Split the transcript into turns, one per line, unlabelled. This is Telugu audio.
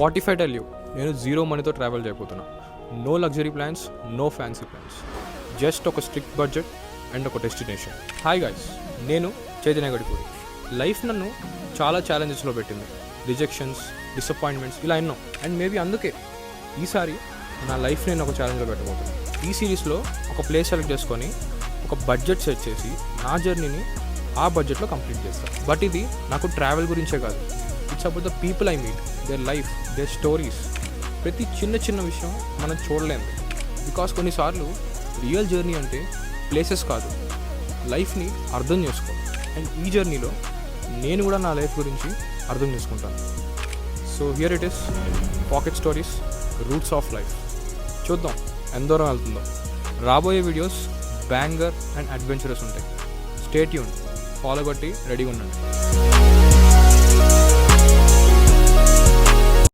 What if I tell you, నేను జీరో మనీతో ట్రావెల్ చేయబోతున్నా. No luxury plans, no fancy plans, just ఒక స్ట్రిక్ట్ బడ్జెట్ అండ్ ఒక డెస్టినేషన్. హాయ్ గైస్, నేను చైతన్య గడిపూడి. లైఫ్ నన్ను చాలా ఛాలెంజెస్లో పెట్టింది. రిజెక్షన్స్, డిసప్పాయింట్మెంట్స్ ఇలా ఎన్నో. అండ్ మేబీ అందుకే ఈసారి నా లైఫ్ నేను ఒక ఛాలెంజ్లో పెట్టబోతున్నాను. ఈ సిరీస్లో ఒక ప్లేస్ సెలెక్ట్ చేసుకొని ఒక బడ్జెట్ సెట్ చేసి నా జర్నీని ఆ బడ్జెట్లో కంప్లీట్ చేస్తాను. బట్ ఇది నాకు ట్రావెల్ గురించే కాదు, it's about the people I meet, their life, their stories. ప్రతి చిన్న చిన్న విషయం మనం చూడలేము, బికాస్ కొన్నిసార్లు రియల్ జర్నీ అంటే ప్లేసెస్ కాదు, లైఫ్ని అర్థం చేసుకో. అండ్ ఈ జర్నీలో నేను కూడా నా లైఫ్ గురించి అర్థం చేసుకుంటాను. So here it is, pocket stories, roots of life. చూద్దాం ఎంత దూరం వెళ్తుందో. రాబోయే వీడియోస్ బ్యాంగర్ అండ్ అడ్వెంచరస్ ఉంటాయి. స్టే ట్యూన్, ఫాలో కొట్టి రెడీగా ఉండండి.